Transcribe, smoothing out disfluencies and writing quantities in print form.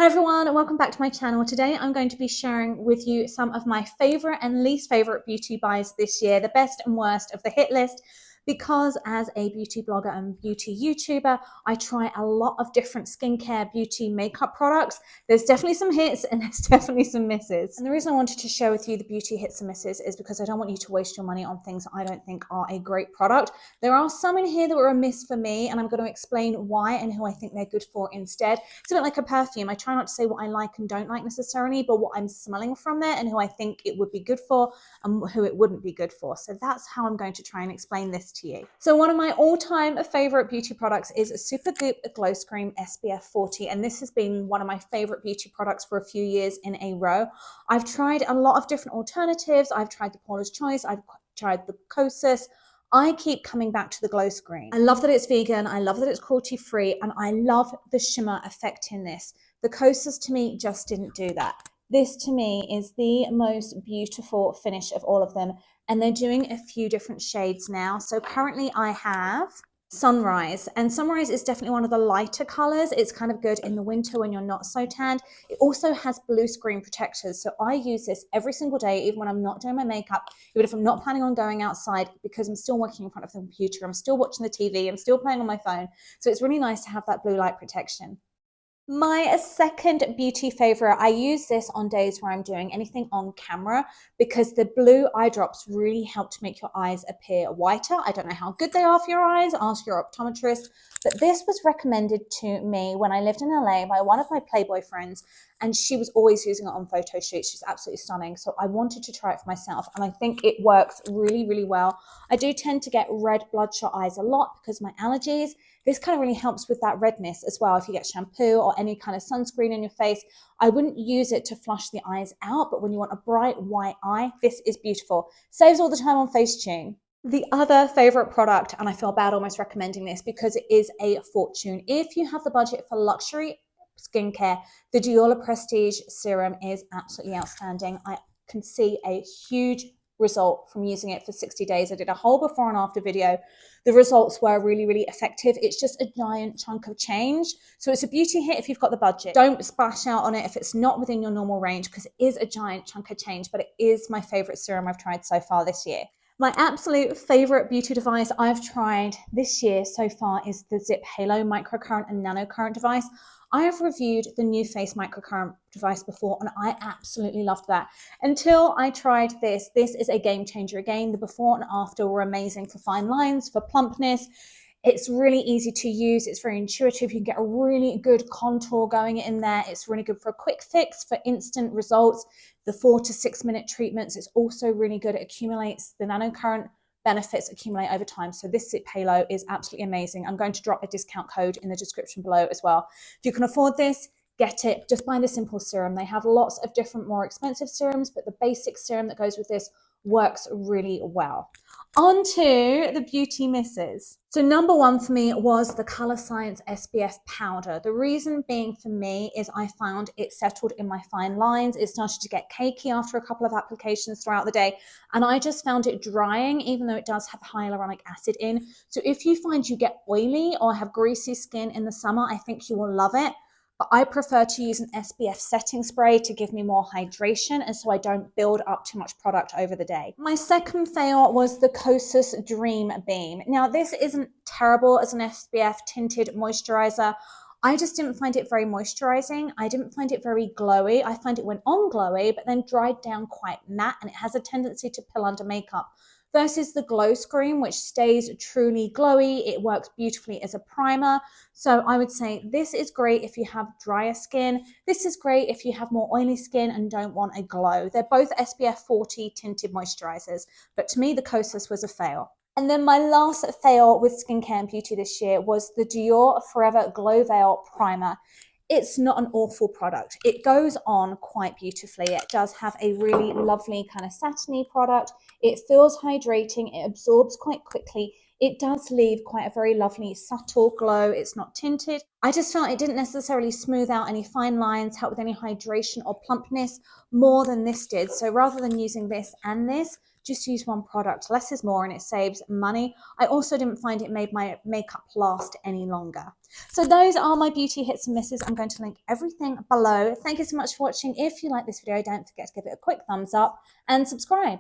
everyone, and welcome back to my channel. Today I'm going to be sharing with you some of my favorite and least favorite beauty buys this year, the best and worst of the hit list. Because as a beauty blogger and beauty YouTuber, I try a lot of different skincare, beauty, makeup products. There's definitely some hits and there's definitely some misses. And the reason I wanted to share with you the beauty hits and misses is because I don't want you to waste your money on things I don't think are a great product. There are some in here that were a miss for me, and I'm going to explain why and who I think they're good for instead. It's a bit like a perfume. I try not to say what I like and don't like necessarily, but what I'm smelling from there and who I think it would be good for and who it wouldn't be good for. So that's how I'm going to try and explain this to you. So one of my all-time favorite beauty products is Supergoop Glowscreen SPF 40, and this has been one of my favorite beauty products for a few years in a row. I've tried a lot of different alternatives. I've tried the Paula's Choice, I've tried the Kosas. I keep coming back to the Glowscreen. I love that it's vegan, I love that it's cruelty-free, and I love the shimmer effect in this. The Kosas to me just didn't do that. This to me is the most beautiful finish of all of them, and they're doing a few different shades now. So currently I have Sunrise, and Sunrise is definitely one of the lighter colors. It's kind of good in the winter when you're not so tanned. It also has blue screen protectors, so I use this every single day, even when I'm not doing my makeup, even if I'm not planning on going outside, because I'm still working in front of the computer, I'm still watching the TV, I'm still playing on my phone. So it's really nice to have that blue light protection. My second beauty favorite, I use this on days where I'm doing anything on camera because the blue eye drops really help to make your eyes appear whiter. I don't know how good they are for your eyes, ask your optometrist, but this was recommended to me when I lived in LA by one of my Playboy friends, and she was always using it on photo shoots. She's absolutely stunning. So I wanted to try it for myself, and I think it works really, really well. I do tend to get red bloodshot eyes a lot because of my allergies. This kind of really helps with that redness as well. If you get shampoo or any kind of sunscreen in your face, I wouldn't use it to flush the eyes out, but when you want a bright white eye, this is beautiful. Saves all the time on Facetune. The other favorite product, and I feel bad almost recommending this because it is a fortune. If you have the budget for luxury skincare, the Dior Prestige Serum is absolutely outstanding. I can see a huge result from using it for 60 days. I did a whole before and after video. The results were really, really effective. It's just a giant chunk of change. So it's a beauty hit if you've got the budget. Don't splash out on it if it's not within your normal range, because it is a giant chunk of change, but it is my favorite serum I've tried so far this year. My absolute favorite beauty device I've tried this year so far is the ZIIP Halo microcurrent and nanocurrent device. I have reviewed the New Face microcurrent device before, and I absolutely loved that. Until I tried this. This is a game changer again. The before and after were amazing for fine lines, for plumpness. It's really easy to use. It's very intuitive. You can get a really good contour going in there. It's really good for a quick fix, for instant results. The 4 to 6 minute treatments, it's also really good. It accumulates the nanocurrent benefits accumulate over time. So this ZIIP Halo is absolutely amazing. I'm going to drop a discount code in the description below as well. If you can afford this, get it. Just buy the simple serum. They have lots of different more expensive serums, but the basic serum that goes with this works really well. On to the beauty misses. So number one for me was the Colorscience SPF powder. The reason being for me is I found it settled in my fine lines. It started to get cakey after a couple of applications throughout the day, and I just found it drying, even though it does have hyaluronic acid in. So if you find you get oily or have greasy skin in the summer, I think you will love it. But I prefer to use an SPF setting spray to give me more hydration, and so I don't build up too much product over the day. My second fail was the Kosas DreamBeam. Now, this isn't terrible as an SPF tinted moisturizer. I just didn't find it very moisturizing. I didn't find it very glowy. I find it went on glowy, but then dried down quite matte, and it has a tendency to pill under makeup. Versus the Glowscreen, which stays truly glowy. It works beautifully as a primer. So I would say this is great if you have drier skin. This is great if you have more oily skin and don't want a glow. They're both SPF 40 tinted moisturizers, but to me, the Kosas was a fail. And then my last fail with skincare and beauty this year was the Dior Forever Glow Veil Primer. It's not an awful product. It goes on quite beautifully. It does have a really lovely kind of satiny product. It feels hydrating. It absorbs quite quickly. it does leave quite a very lovely subtle glow. It's not tinted. I just felt it didn't necessarily smooth out any fine lines, help with any hydration or plumpness more than this did. So rather than using this and this, just use one product. Less is more and it saves money. I also didn't find it made my makeup last any longer. So those are my beauty hits and misses. I'm going to link everything below. Thank you so much for watching. If you like this video, don't forget to give it a quick thumbs up and subscribe.